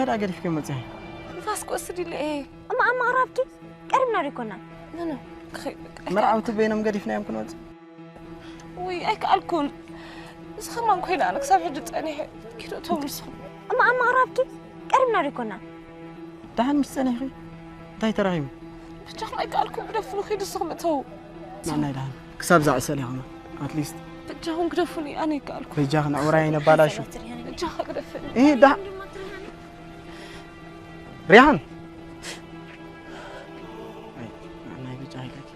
هذا قال في كم تاعي فاسكو أسري لإيه أما قربتي قربنا ريكونا لا مرعوت بينهم قال فينا يمكن وقت وي أيك الكل بس خما نكوين أنا كسب حدث أنا كده تومسهم أما قربتي قربنا ريكونا تعال مستني أخي تاي تراهيم بتجاه أيك الكل بدفنوا خير الصخمة تو معنا إلهي كسب زع سالي هنا أتليست بتجاهم بدفني أنا كالكل في جاهنا عورينا بلاشو بتجاه بدفني إيه ده ريحان أنا يبي جاي لك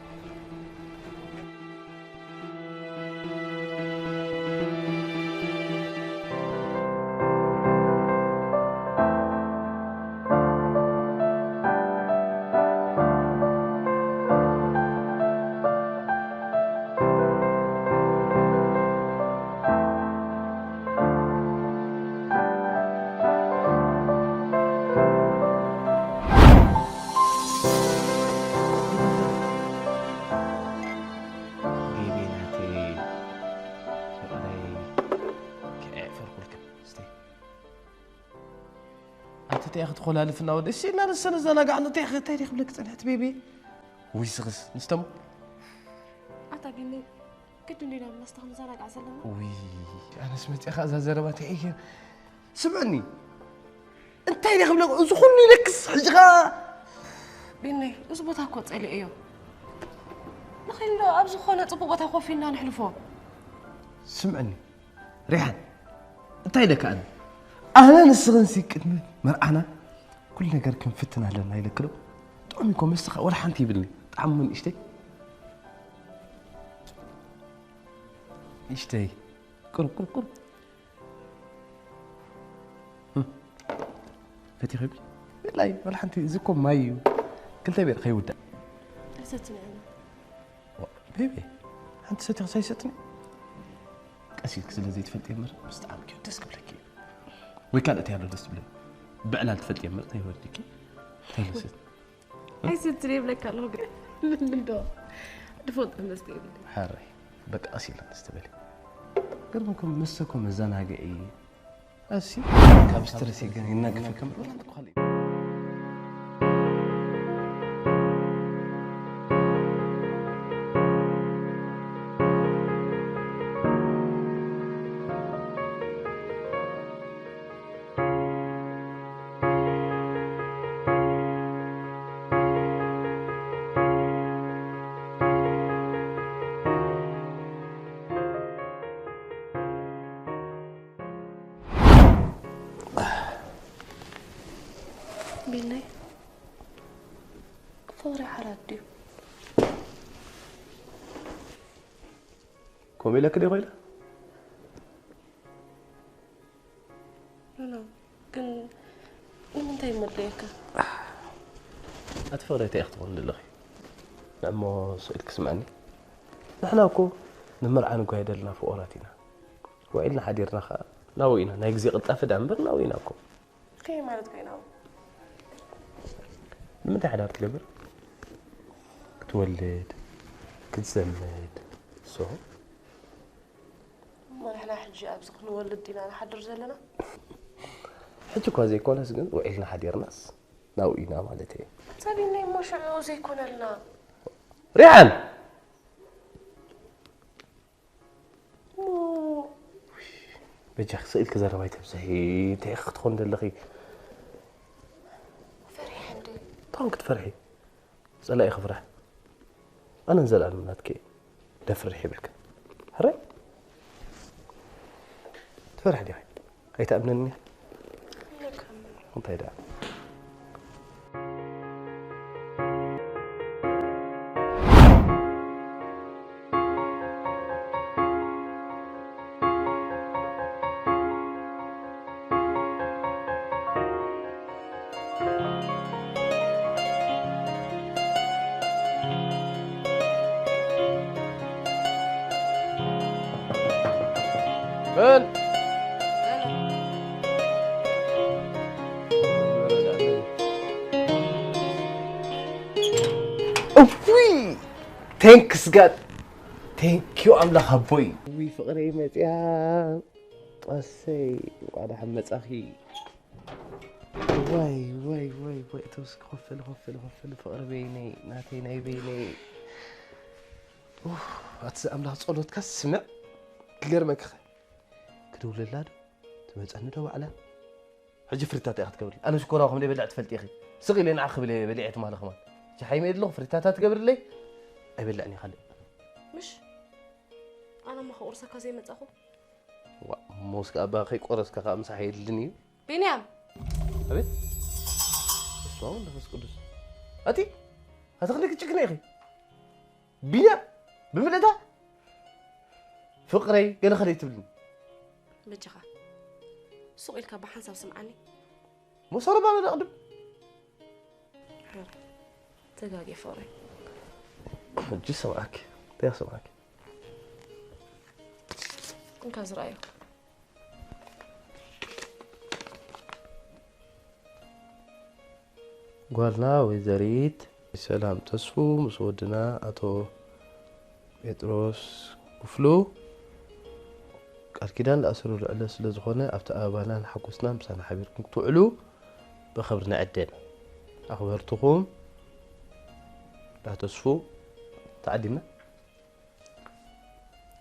تاخذ خلها لفنا ودي سينا السنه زنا قاعد تاخذ تاريخ بلك طلعت بيبي ويسغس نستمو أعتقد كدني لما نستخدم زنا قاعد سلمة وي انا سمعت اخذ زربات هي سمعني انت تاريخ بلك زخني لك حجغه بيني زبطها كوت علي ايو نخيل ابز خونه صبوبتها خوفينا نحلفو سمعني ريحان انت لك انا نسغنسي كدمت مرعنا كل نجار كم فتنا لنا يلكلو طعمكم مسخ ولا حنتي بلني طعم من اشتي كل فتي خبي لا ولا حنتي زكم مايو كنت بير خيودا ستني انا بيبي انت ستي ستني اسيك سلازي تفلتي مر مستعمك تسكب لك وكانت هي الدس بلي بعنا تفلتي مر تيوديكي تيلسيت اي ستري بلك الله من دو دفوت مستقبل حاري بك اصيل استبلي قربكم مسكم الزناقه اي اسي كابسترسي كان هناك في كم ولا عندك خلي بيني فوري حراديو كومي لك دي غيلا لا كن من تاي مديك اتفوري تاخذون لله نعمو سؤالك سمعني نحن اكو نمرعا نقايد لنا فؤوراتنا وإلنا حديرنا ناوينا نايقزي قطافة دعنبر ناوينا اكو كي مالت كيناو متى حدا تقبر تولد كتزمد صو ما نحنا حجي ابزق نولد دينا نحضر زلنا حجي كوا زي كوناس كن وإلنا حدير ناس ناوينا مالتي صابيني مش زي كون لنا ريحان مو بجي خسئل كذا روايته بزهي تاخذ تخون دلخي فرحي عندي طبعا كنت فرحي سألا اخ فرح انا نزل على مناتك دفرحي بك هري تفرح دي هاي تأمنني لك انت هيدا من اوفي ثانكس جاد ثانك يو املاح ابوي وي فقري متيا اسي وانا حمص اخي واي توسك خفل فقر بيني ناتي ناي بيني أتسأم لها صولت كسمع كجرمك كدول اللاد تمزعني دو على حجي فريتات يا أخي تقبل أنا شكراكم لي بلعت فلتي أخي صغي لي نعخ بلعت مال خمان شي حي ميد له فريتات تقبل لي أبلعني خلي مش أنا ما خورسك زي ما تأخو موسك أباخي قرصك خامس حيدلني بنيام أبيت اسمعوا ولا بس قدس أتي هتخليك تشكني يا أخي بنيام بملدا فقري قال خلي تبلني بجخا سوق لك بحنسب سمعني مو صار بعمل أقدم تلاقي فوري جس معك تياس معك انكاز رأيك قالنا وزاريت سلام تسفو مسودنا أتو بيتروس كفلو قال كده الأسرور على سلزخونة أفتى أبانا حكوسنا مسانا حبيركم تعلو بخبرنا عدين أخبرتكم لا تسفو تعدينا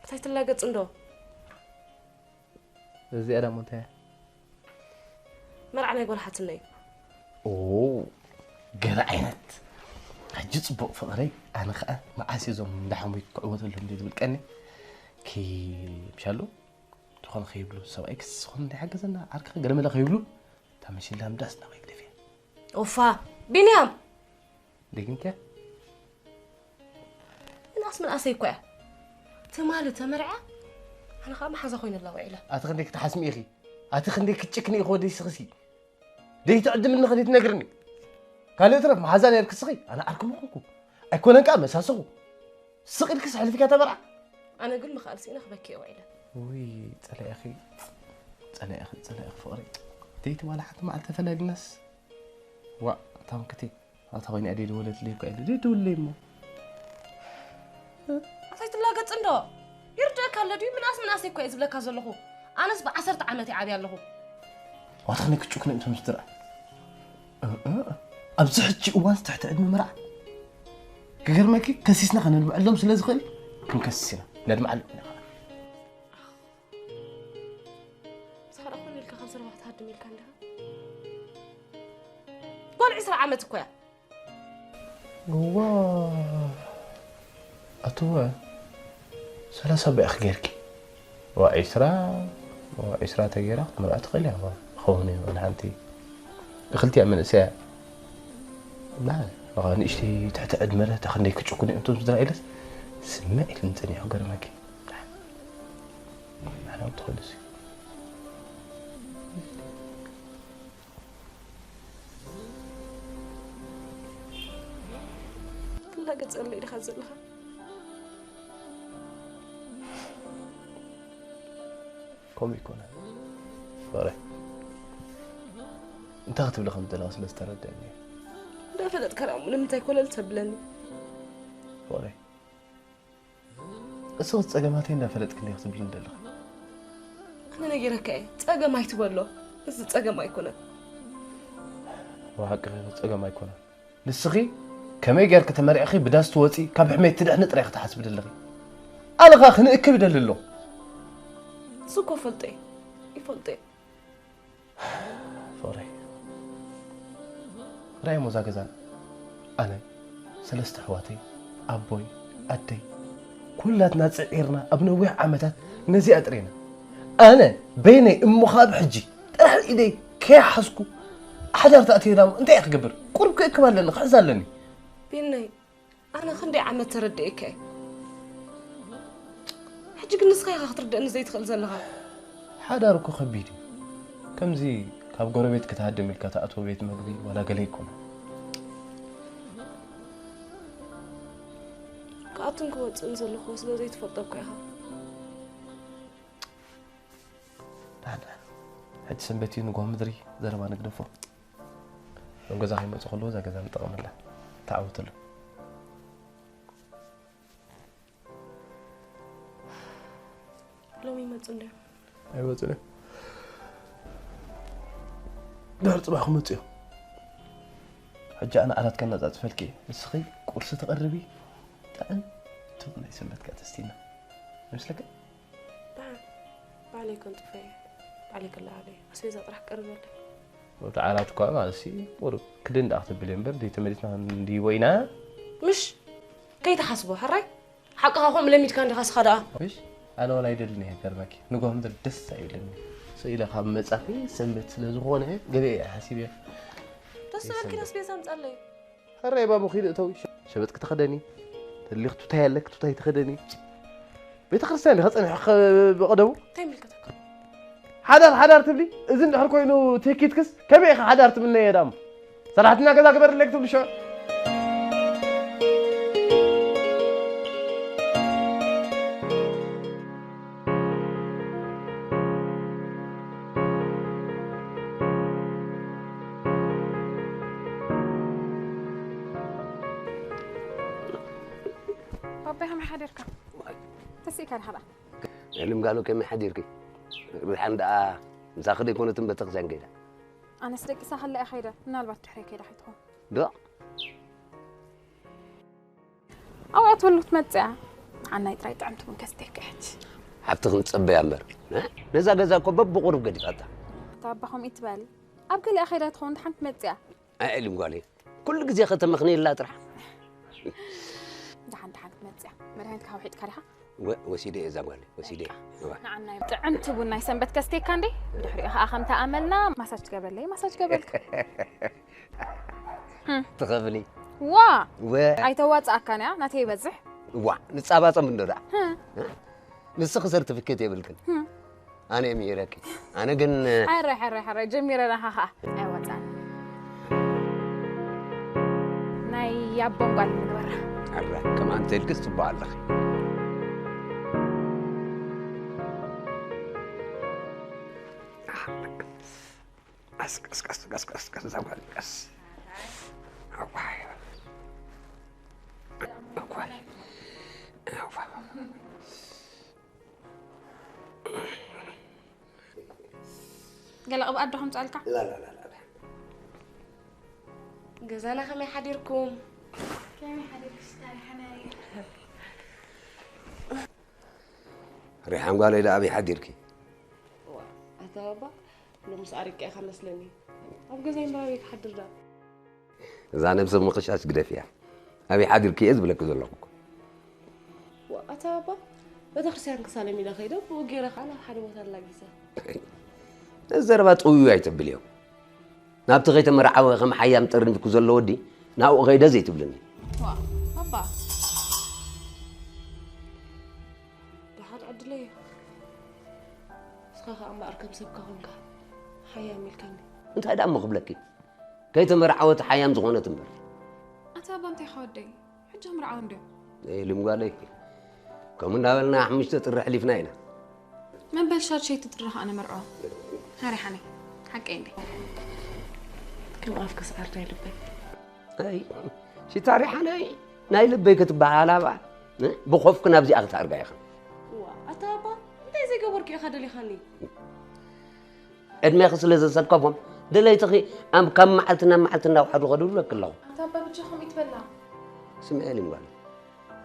تايت لاقت عنده زي أنا منتهى مرعنا يقول حتى أوه قرعينت حجي صبق فقري أنا خا ما عسيزهم ندحمو يقعوت لهم دي بالكني كي مشالو تخون خيبلو سو اكس خون دي حاجه زنا عرك غرم لا خيبلو تمشي لهم داسنا ويك دفي اوفا بنيام دقنك الناس من اسيكو تمال تمرعه انا خا ما حزا خوين الله وعيله اتخنديك تحسمي اخي اتخنديك تشكني خودي سخسي دي تعد من خديت نغرني قال يترف ما حزان يرك سخي انا اركم اخوكم اكون قام مساسو سقي لك سحل فيك تبرع انا قل ما خالسينا خبكي وعيله وي طلع اخي طلع فوري ديت ولا حتى ما تفلق الناس وا تام كتي اتويني ادي ولد لي قايل دي دولي مو عطيت لاقت عنده يرجعك على دي من اسي كويس بلك زلخو انس ب10 عامتي عادي الله واتخنك تشوكنا انت مسترع ابزحتي اوان تحت عدم مرع كغرمكي كسيسنا خلينا نعلم سلاز خيل كنكسينا ندم علم صار اخوني لك 5 واحد هاد ميل كان لها قول 10 عامتك كويا واه اتوا 3 باخ غيرك وعشرة تغيرا مرأة تقليها خوني وانا انتي دخلتي من ساعة لا غاني اشتي تحت ادمره تخليك تشكوني انتم زرايلس سمعي لنتني حقر ماكي انا متخلصي لا قد صلي لي خزلها كم يكون فرح انت اختب لكم دلاس لستردني لا فلت كلام من متى كل تبلني فرح الصوت صقماتي اندا فلت كني اختب لن دلخ انا نغيرك اي صقم ايتبلو بس صقم ايكون وحق صقم ايكون نسخي كمي غير كتمري اخي بداس توصي كاب حميت تدحن طريق تحسب دلغي انا خا نكب دللو سوكو فلتي يفلتي فوري راي مزاجزان انا 3 حواتي ابوي ادي كلاتنا صعيرنا ابنوي عمتات نزي اطرينا انا بيني ام خاب حجي طرح ايدي كي حسكو حجر تاتينا انت يا تقبر قرب كمان لنا خزالني بيني انا خندي عم ترديك حجي كنسخي خاطر دقن زي تخل زلها حداركو خبيدي كم زي كاب غربيت كتهدم الكتاتو بيت مغبي ولا غليكم كاتن كوت انزل خوس لو زي تفضلك يا لا حد سنبتي نقوم مدري زرا ما نقدفو لو غزا خيمه تخلو زا غزا نطقم الله تعاوت له لو يمصنده ايوه صله دار صباح مصيو ሕጂ ኣነ ኣራት ከናፃፅፈልኪ ንስኺ ቁርሲ ትቐርቢ ጣዕም ትብናይ ሰንበትካ ተስቲና ይመስለካ عليكم طفي عليك الله علي أسويزة طرح قرب ولا وتعالى تقع مع السي ورو كدن أخذ بليمبر دي تمريتنا دي وينا مش كي تحسبوا حراي حقها هم لم يتكان دخس خدا ويش أنا ولا يدلني هكرمك نقول مدر دس يدلني سئلة خام مصافي سمت لزغونه قبي حسيبي بس ما كنا سبيسام تصلي حراي بابو خير توي شبتك تخدني تليختو تايلك توي تخدني بيت خرساني خصني حق بقدمو تيملكتك حدار تبلي اذن دحر كوينو تيكيتكس كبي حدارت مني يا دام صراحتنا كذا كبر لك تبلي شو بابا هم حديرك تسيك هذا علم قالوا كم حديرك الحين ده مساخد يكون تنبتق زين كده أنا سلك سهل لا أخيرا نالبت تحرك كده حيتهم لا أو أطول تمتع عنا يتريت عمتو من كستيك حج حبتكم تصبي أمر نزا جزا كبب بقرب قدي فتا طبهم يتبال أبقى لي أخيرا تخون حنت متع علم قالي كل جزء ختم مخني لا ترح ده حنت متع مرهنت كهوحيد كرها وسيدي إذا قالي وسيدي عنا عمتو بنا يسنبت كستيك كاندي دحري أخم تأملنا مساج قبل لي مساج قبلك تخافني وا أي توات أكنا نتي بزح وا نتصابات من درا نسخ صرت فكيت يبلكن أنا أميرك أنا جن حري جميلة ها أيوة تعال ناي يابون قال من برا حري كمان تلقس تبع الله قص زوال قص قال أبو أدهم سألك لا جزانا خمي حديركم كم حديرك اشتري حناي ريحان قال إذا أبي حديركي أتابع لو مسأرك يا خمس لني أبقى زي ما بيك حدر ده إذا أنا بسمع قشاش قدر فيها أبي حديركي إذ بلك زلقك وأتابع بدخل سيان كسالي من خيره وغيرك على حد مثلا جزا الزربات قوي يتبليو نابت غيت مرعى خم حيام ترن في كزل ودي ناو غيدا زي تبلني وا بابا ده حد عدلي سخاخ أما أركب سبكة هونك حيام ملكني أنت هذا أم قبلك كيت مرعى حيام زغونة تمر أتابع أنت خودي حجهم رعاندو إيه اللي مقالك كم ناولنا حمشت تروح لي فناينا من بلشات شيء تطرح أنا مرأة هاري حني حق عندي كم أفكس أرجع لبي أي شي تاريخ أنا ناي لبي كتب على بعض بخوفك نبزي أغتى أرجع يا خان أتابع أنت زي قبرك يا خدلي خاني أدمي خص لازم سكبهم دليل تخي أم كم معلتنا وحد غدور لك الله أتابع بتشوفهم يتبلع سمع لي مقال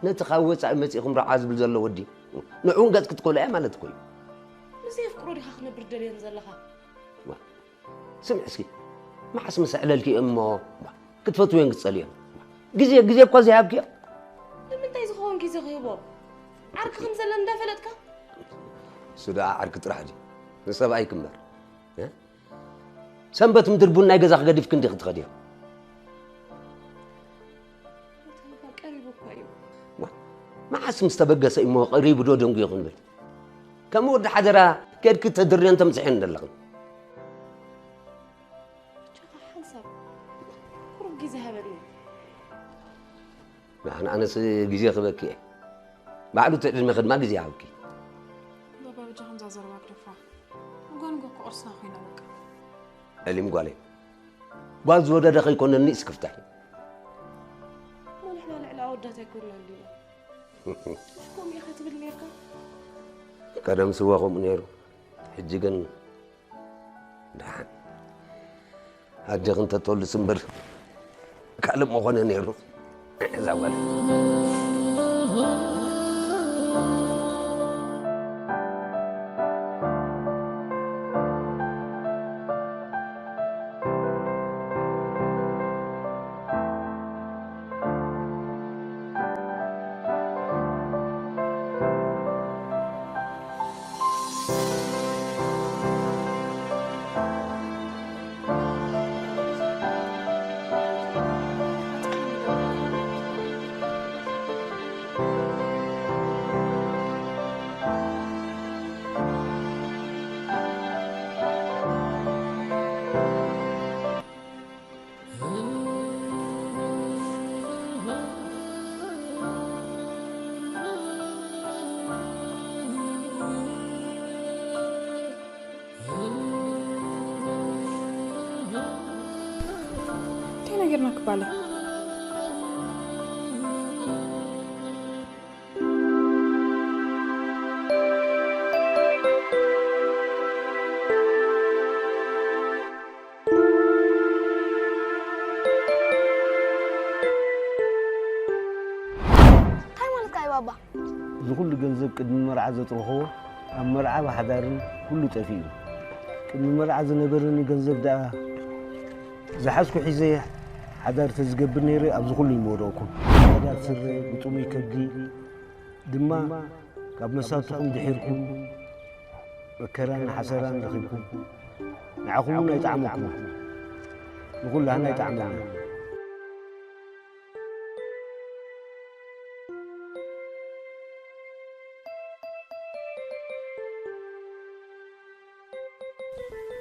نتخوّس على مسيخهم رعاز بالزل ودي نعون قد كتقول إيه ما تقول نسي يفكروا لي خاخنا بردل ينزل لها سمع سكي ما حس مسألة لك أمه كتفت وين قصليها جزية بقازي هابكي لما أنت يزخون جزية غيبه عرك خمسة لندا فلتك سودا عرك تراجي نسبة أي كمبر سنبت مدربون ناي جزاخ قديف كندي خديها ما حس مستبقى أمه قريب دودهم يقول بل كم ود حدرا كيد كنت تدري أنت مسحين دلغن حسب كروب جزء هبلني أنا جزء خبكي بعده تقدر ما خد ما جزء عبكي بابا بجهم زازر واقرفا نقول قرصنا خوينا وك اللي مقالي قال زودا دقي كنا الناس كفتحي ما نحن على عودة يكون لنا شكون يا خاتم الميركا كلام سواهم نيرو حجيجن دحان هاجي انت تقول سمبر ካልእ መኾነ ነይሩ እዛ ወለ ነገርና ክባለ بابا زغل جنزب قد مرعى زتروحه أم مرعى بحضارن كله تفيل قد مرعى زنبرني جنزب ده زحسكو حزي حضار تزقبني ري أبز كل يموروكم حضار سري بتومي كبدي دما قبل مساتكم دحيركم وكران حسران دخلكم نعقولنا يتعمكم نقول لهنا يتعمكم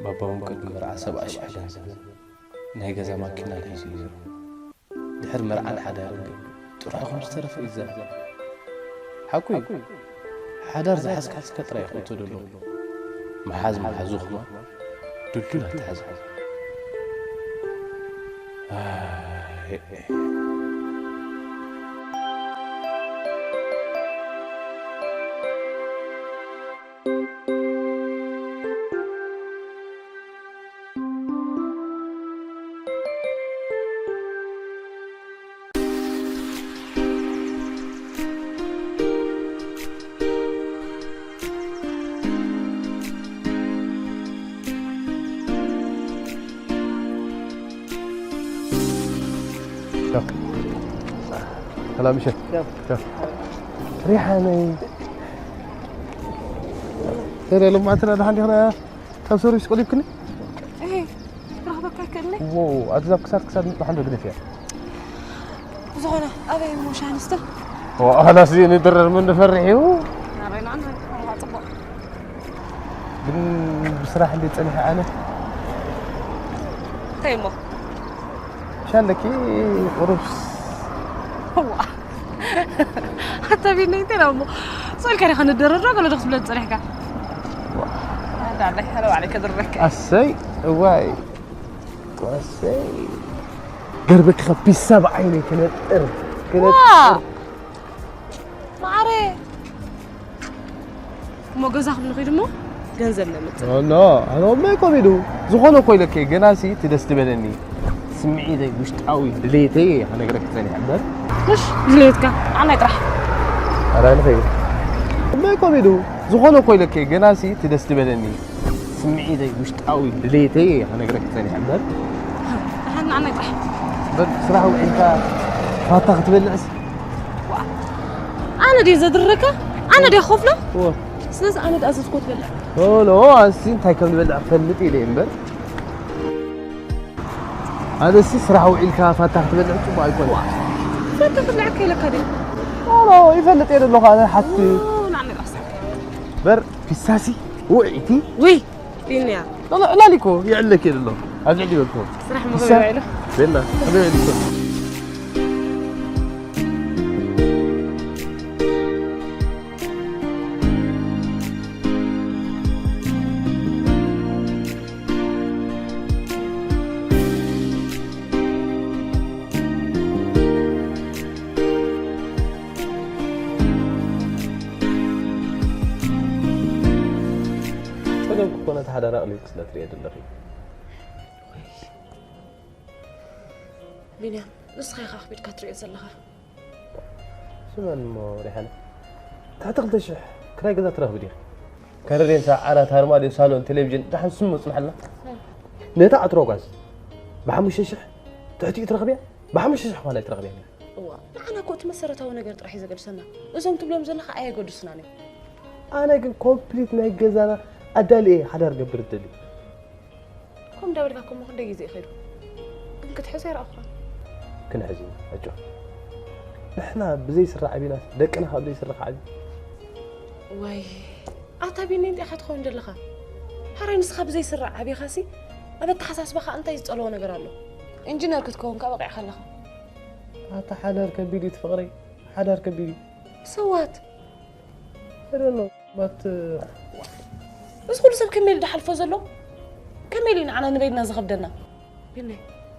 بابا ممكن مرعى 7,000 ناي غزا ماكينه ليزي دحر مرعى حدار طرحكم استرف اذا حكوي حدار زحسك حسك طريق وتدلو محازم حزوخما دلدل تحز هلا مشى شوف ريحاني ترى لو ما ترى عندي هنا كم سوري قريب كني ايه رغبك كني واو اتذكر كسر عنده بدي فيها زغنا ابي مش هنسته وانا سيني درر من فرحيو نارين عنه طبق بصراحه اللي تصلح انا تيمو شان لك قربس هو حتى بيني تنامو سؤال كان خلينا ندرر ولا دخل بلاد صريحك هذا عليك حلو عليك درك السي واي السي قربك خبي 7 عيني كنت ما عارف مو جزاك من غير مو جنزل لمت لا انا ما يقولوا زخونه كوي لك جناسي تدستبلني سمعي ذي مش تقوي دليتي انا قرك ثاني حبات ليش دليتك انا يطرح انا فاهم ما يقولوا زخونه كوي لك جناسي تدستبلني سمعي ذي مش تقوي دليتي انا قرك ثاني حبات انا يطرح بس صراحه انت فاتخت بالناس انا دي زدركه انا دي خوف له هو سلس انا دي اسسكوت بلع لا انت هاي كم بلع فلتي لي امبر هذا السي صراحه وعيلك فاتحت بلعت وما يكون فاتحت لك لك هذه لا يفلت يد اللغه هذا حتى نعني راسك بر في الساسي وعيتي وي بيني لا ليكو يعلك يد الله هذا عندي بالكم صراحه ما بيعي له بينا هذا ليكو كنت حدا رألي كسلت ريد اللغي بيني نسخة يا خاخ بيتك تريد زلها سمعن مو ريحانة تعتقد شح كراي قدرت تراه بدي كان رين ساعات هرمادي صالون تلفزيون دحن سمو صنحلنا نتا اتروغاز بحمش شح تحتي ترغبيا بحمش شح ولا ترغبيا أنا كنت مسرتها ونقدر راح يزقل سنة إذا تبلم زلها أي قد سناني أنا كن كومبليت ما يجزانا أدالي حدا رقبر الدلي كم داور لكم مخدي يزي خير كنت حسير أخوان كنا حزين أجو إحنا بزي سرع بينا دكنا خا بزي سرع عادي واي أتابيني أنت أخذ خوين دلها هراي نسخة بزي سرع أبي خاسي أبى تحساس بخا أنت يسألون قرالو إنجنير كتكون كابقع خلها هذا حدا كبيري تفغري حدا كبيري سوات أنا بات بس كل سب كمل دحل فوزلو كملين أنا نريدنا زغبدنا بيني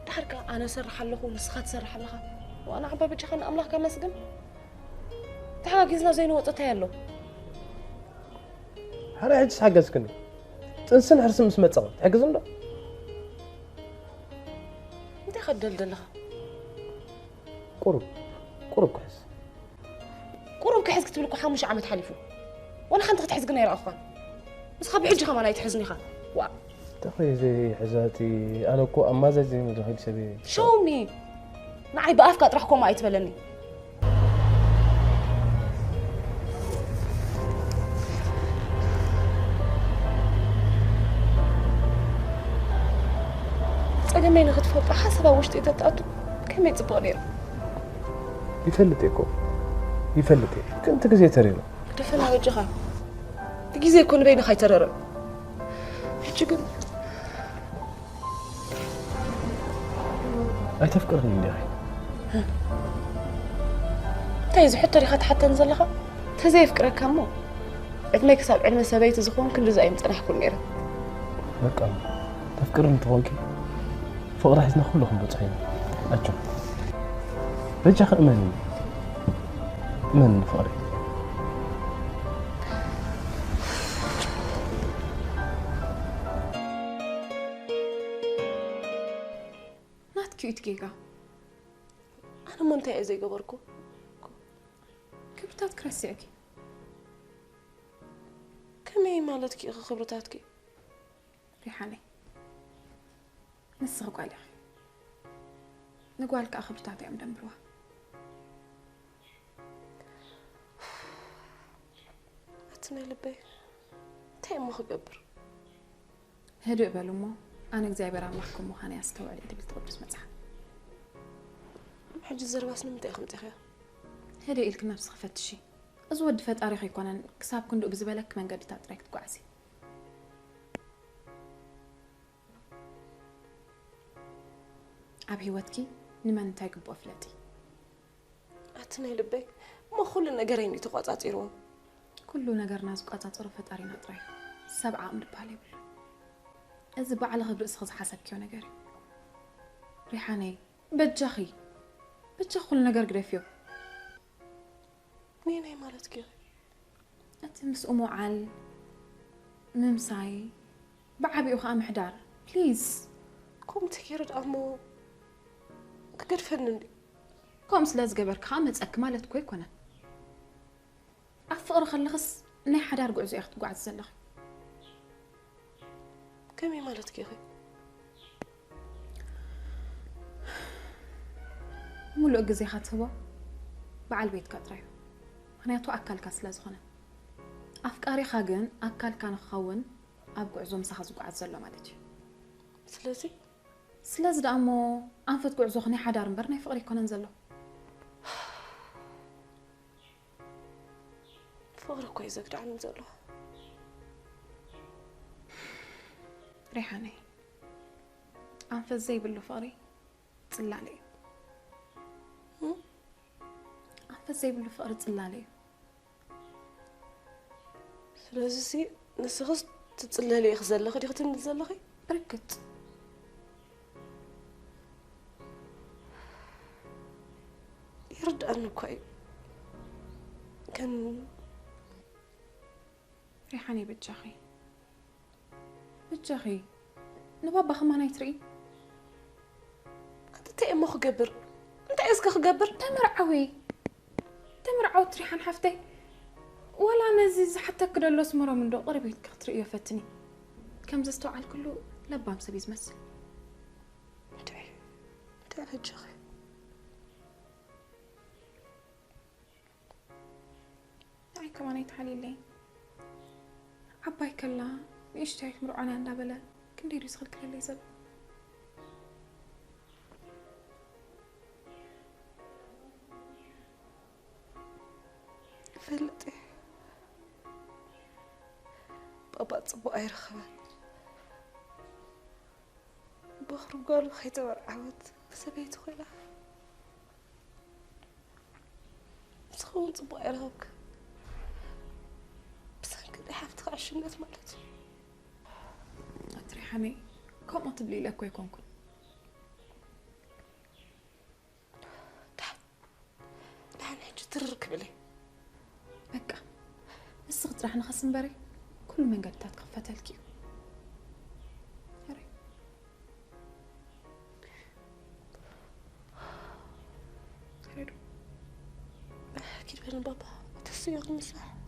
دحرك أنا سرح له ونسخات سرح لها وأنا عبا بجخن أملاح كمسجن تحاجزنا زين وقتها له هذا عجز حاجز كني تنسن حرسم اسمه تصغر حاجزن له أنت خدل دلها قرب كحس قرب كحس كتب لكم حامش عم تحلفوا وانا خنت تحس قنا يا اخوان بس خبي حجي خما لا يتحزني خا وا تخي زي حزاتي انا كو اما زي مدخل سبي شو مي معي بافك اطرحكم ما يتبلني صدمين غتفوق حسبه واش تتاتو كم يتصبوا لي يفلتيكو يفلتي كنت كزي ترينا دفنا وجهها تجيزي يكون بين خاي ترر حجكم اي تفكرني يا اخي تايز حتى ريحه حتى نزل لها تزي فكرك كمو عندما يكسب علم سبيت زخون كل زي مصنح كل ميره بقى تفكرني تفوقي فوق راح يزنخوا لهم بصحيح اجو بجخ اماني من فاري نات كيوت كيكا أنا منتهي زي قبركو كبرتات كراسيكي كمي مالتك خبرتاتك ريحاني نسخ قالي نقولك خبرتاتي عم دمروها أتني لبي تاي ما خبر هدوء بالمو أنا إكزابير عم أحكم وخاني أستوعب اللي بتقدس مزح حج الزرباس نمتى خمتي خيا هدوء إلك نفس خفت شي أزود فت أريخ يكون كساب كندق بزبالك من قد تاتريك تقعسي أبي واتكي نمان تايق بوفلتي أتني لبي ما خل النجارين تقاطع تيرون كله نجار ناس قاطع طرفت أرينا طريق 7 أمر بالي إذا بعلى خبر إسخذ حسب كيو نجاري ريحاني بتجخي بتجخل نجار قريفيو مين هي مالتك أنت مسؤومو عال ممساي بعبي وخام حدار بليز كم تكيرد أمو كقد فنني كم سلاز جبر كامت أكملت كوي كنا أفقر خلص ني حدار قعز ياخد قعد زلخ كم هي مالتك يا أخي ملو أجزي خاتبه بعل بيت كتري أنا تو أكل كسلاز خنا أفكاري خاجن أكل كان خون أبقى عزوم سخز قعد زلة مالتي سلاز دامو أنفت قعزو خني حدار مبرني فقري كنا نزله فقرة كويسة كده عن نزله ريحاني أنفت زي باللو فقري تطلع لي أنفت زي باللو فقري تطلع لي سلازي نسخص تطلع لي خزل خدي ختم نزل خي بركت يرد عنه كوي كان ريحاني بتجخي نبابا خمانة يتري أنت تأي ما خجبر اسك خجبر تمرعوي ريحان حفتي ولا نزيز حتى كده لو اسمره من دو قريب يتكتر فتني كم زستو على كله لبام سبيز مسل تعال جخي أي كمان يتحلي لي عباي كلا إيش تعرف مرعانا عندها بلا كن ديري يسخل كل اللي يزل فلتي بابا تصبو أي رخبان بخرج قالوا خيتي ورعوت سبيت خويلا بس خون تصبو أي رخبك بس كده حفتك عشنات مالتي أتريحاني كم تبلي لك ويكون كن تعال نحكي تركب لي بكا الصغت راح نخصم بري كل من قد تتخفت الكيو هري هريدو أكيد بين بابا تسيغ مساح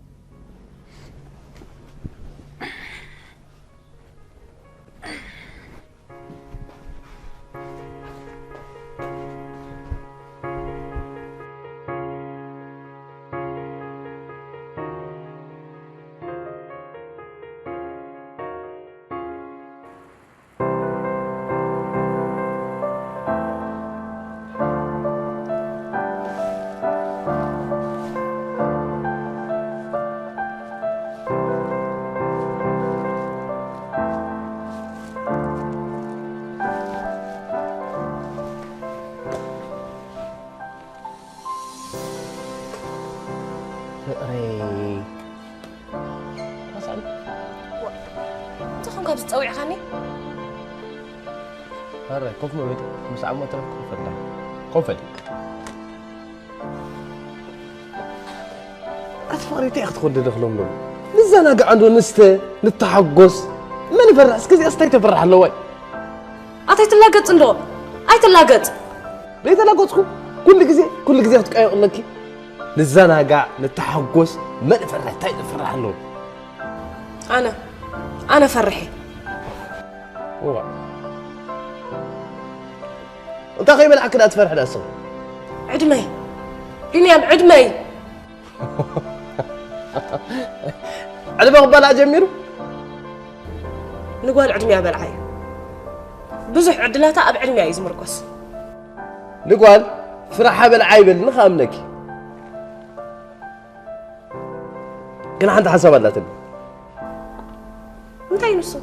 تخون قبض تسوي خاني هرا كوف ما بيتي مش عم ترى كوف قفل أتفاري تأخذ خد دخلهم لهم نزنا عنده نسته نتحقص ما نفرح اسكزي استيت تفرح اللواي أعطيت اللاقط عنده أعطيت اللاقط ليه تلاقطكم كل جزء تقول لك نزنا نتحقص ما نفرح تاي نفرح اللهم أنا فرحي هو أنت غير ملعك لا تفرح الأصل عدمي بنيام عدمي عدمي قبل أجمره نقول عدمي يا بلعي بزح عدلاتها أب عدمي يا يزمرقص نقول فرحها بالعيبل نخامنك كنا عند حسب الله تبي متى ينسو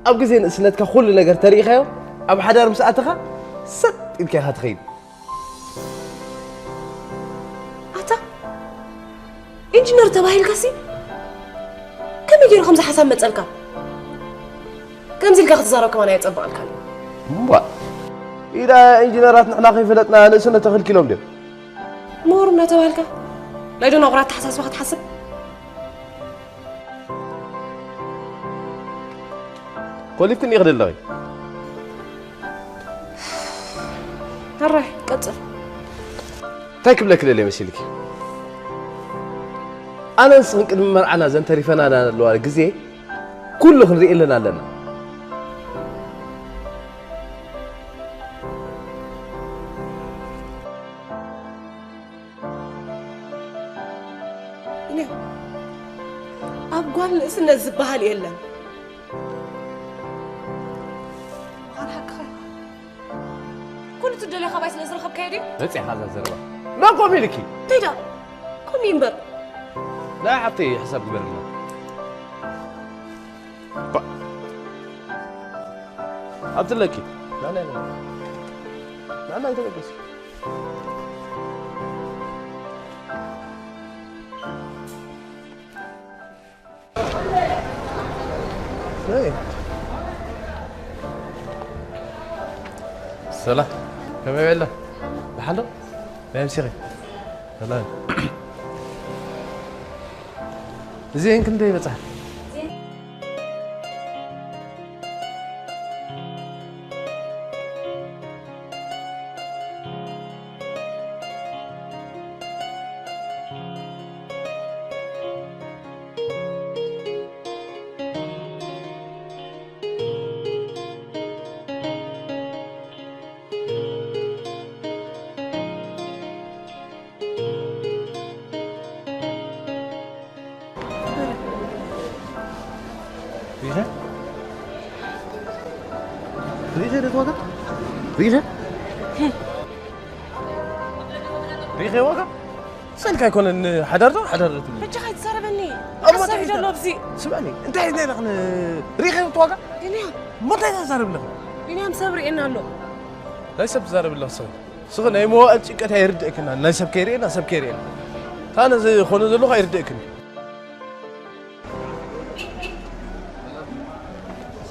أب جزين إسنتك كل نجار تاريخه أب حدار مساعتها ست إنك هتخيل أتا إنجنير تباهي الكاسي كم يجي رقم حسب مسألك كم زي الكاخد زارو كمان يتطبق الكلام مبا إذا إنجنيرات نحن خيفتنا نسنا تخيل كيلوم ده مورنا تباهلك لا يدون أغراض حساس وقت حسب قولي كن يغدل لغي هراي قصر تاكب لك للي مسيلك أنا نسخن قدم مرعنا زين تريفنا أنا الوالد جزء كله خنري إلنا لنا أبغى الإسم الزبها لي إلا كل تجلي خبايس نزل خب كيدي نتي هذا الزربة ما قومي لكي تيدا قوم ينبر لا حطي حساب قبلنا عبد الله كي لا يتبقى بس ايه الصلاة كم يبعد له لحاله ما يمسيغي سلام زين كنت يبتح ريحة ريحة توقع ريحة ريحة وقع سألك يكون إن حضرت بجا خي تسربني أما حسب جلو بزي سمعني أنت عايزني نحن ريحة توقع بنيام متى تزارب له بنيام صبري إنا له ليس بزارب الله صغن أي مو أتشكت هيردك إن ليس بكيرين أنا زي خونه زلوا هيردك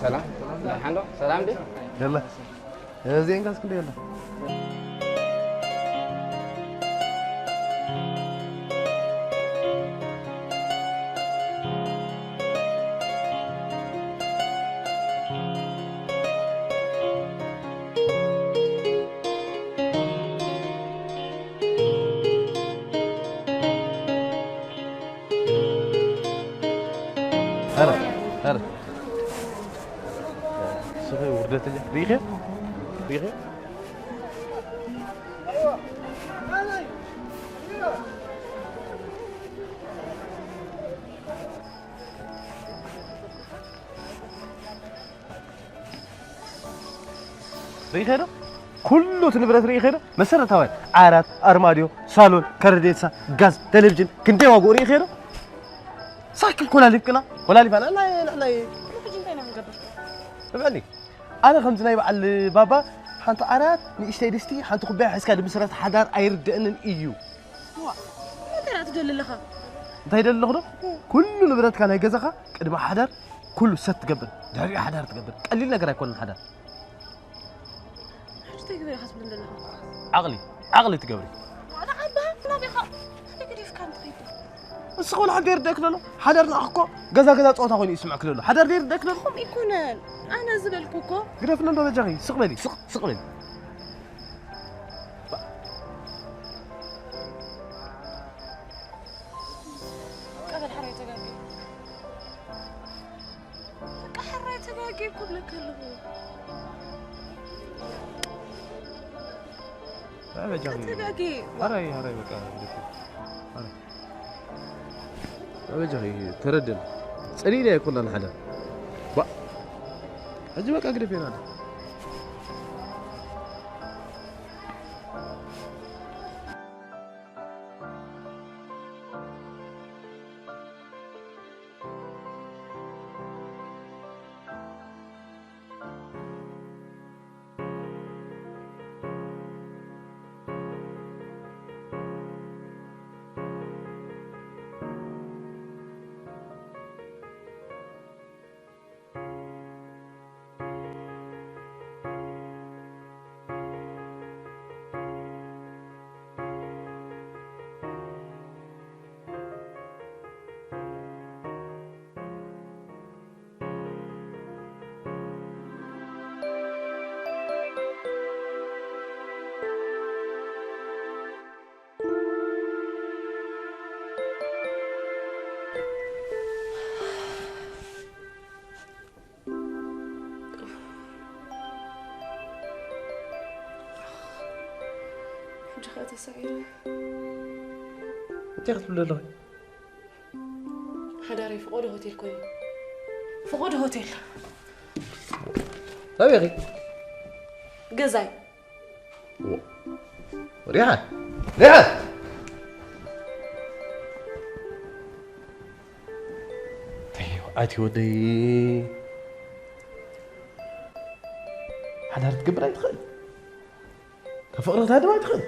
سلام الحمد سلام دي يلا زين كاس كده يلا هلا صغير وردت ريحة ريحة كله تنبرت ريحة مسرت هواي عارات أرماديو صالون كارديتسا غاز تلفزيون كنتي واقو ريحة ساكل كلها ليبكنا ولا ليبانا لا سمعني أنا خمس نايب على بابا حنت عرات نشتري دستي حنت خبيها حس كده بسرعة حدار أيردن الإيو. ما ترى تدل لها. أنت هيدا اللي خده؟ كل نبرات كان هيجزخه كده ما حدار كله ست قبل داري حدار تقبل قليل نقرأ يكون حدار. إيش تقبل حسب الله؟ عقلي تقبل. أنا عبها لا بيخاف. تقريف كان تغيب. بس خول حد يردك له حدرنا أخوك جزا صوت أخوي يسمعك له حدر يردك له هم يكونن أنا زبل كوكو قرفنا له بجاي سقبلي سقبلي قبل حريت باقي حريت باقي قبل كله لا بجاي هراي بقى هراي أبجي تردد سريرة يكون لنا حدا با أجيبك أقرب هنا جخات سعيدة أنت أخذ بالله حداري فقود هوتيل كوي فقود هوتيل طيب يا أخي جزاي ريحان عادي ودي حدا تقبل يدخل كفقرة هذا ما يدخل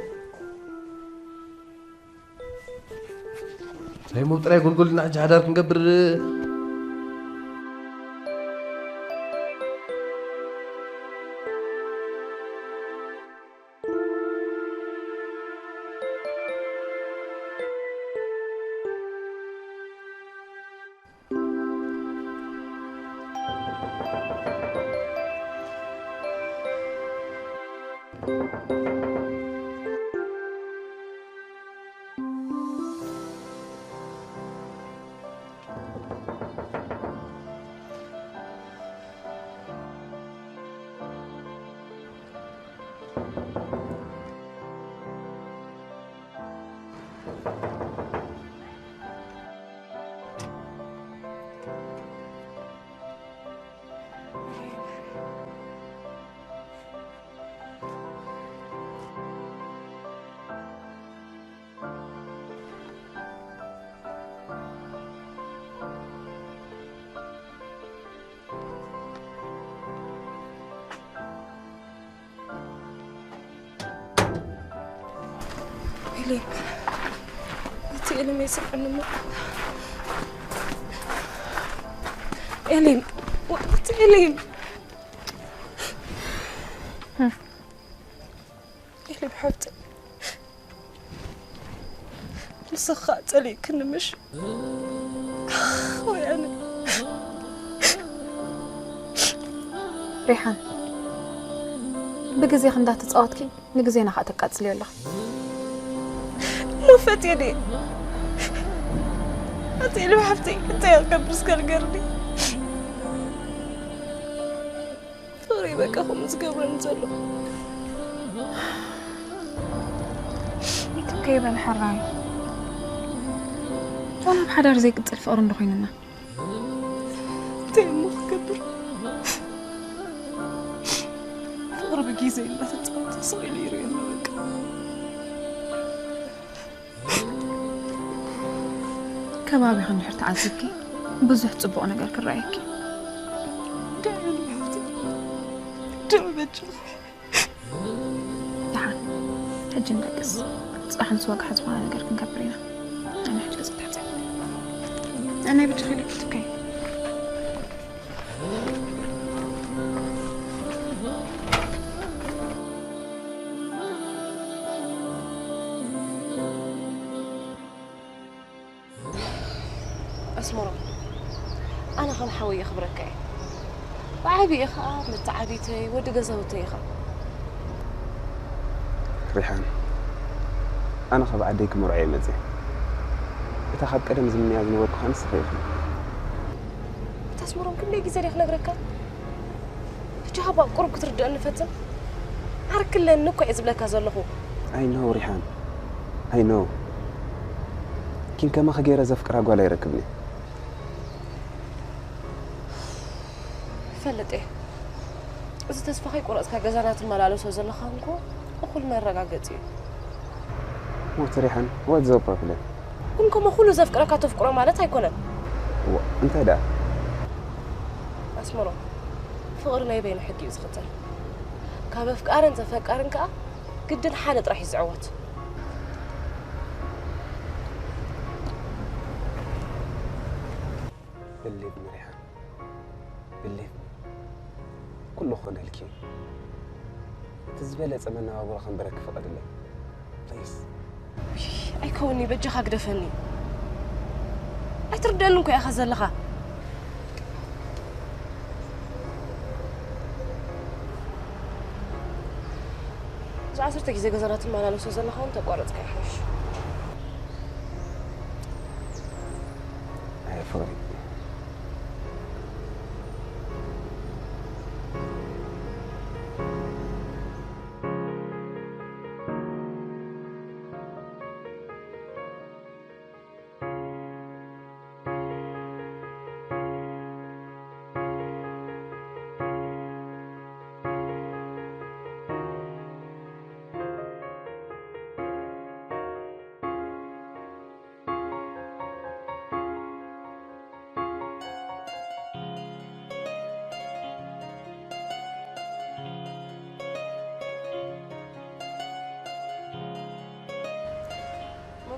هي مو بطريقة يقول لنا حدا نقبر إلي إلي ما يسمع لما إلي وقت إلي إلي بحبتي مسخات لي كنا مش ويعني ريحان بجزي خندات تصوتكي نجزينا خاطك قاتلي والله لو فتيني أتيلي بحبتي أنت يا قبرس كالقرني فريبك أخو مزقبر نزلو كيف الحراي وانا بحضر زي قد الفقر نخويننا تيم مخكبر فقر بقي زي ما تتصوت صويلي يرين لك كبابي خن حرت عزبكي بزح صبق نجار كرايكي دعي بحبتي دعي بجو تعال حجي نرقص صح نسواق حزوانا نجار كنكبرينا أنا حجي قصد حزي أنا بتخيلك تبكي أسمره أنا خل حوي خبرك وعبي إخا متعبيتي ودي جزوتي إخا ريحان أنا خب عديك مرعي مزي تاخد قدم زمني عزني ورك خمس خيخ تسمرهم كل جزء يخلق ركا جهبا قرب كترد أن فتن عارك كل النكو عزب لك هذا اللخو I know ريحان I know كين كما خجيرة زفك راجو على يركبني فلت إيه إذا تسفخي قرأت كجزانات الملالوس هذا اللخانكو أقول ما يرجع قتي موت ريحان what the problem كنكم أقولوا زفك ركا تفكروا مالتها يكونن أنت ده أسمره فقرنا يبين حقي يسخطر كاب فكارن تفكارن كا قدن حالة راح يزعوت بالليل ريحان بالليل كله خلنا الكين تزبالة أمنا أبو رخم برك فقد الله بليز أي كوني بجخ أقدفني أي ترد أنك يا خزل لخا عصرتك زي جزرات المال لو سوزن لخا وأنت قارتك يا حش هاي فقري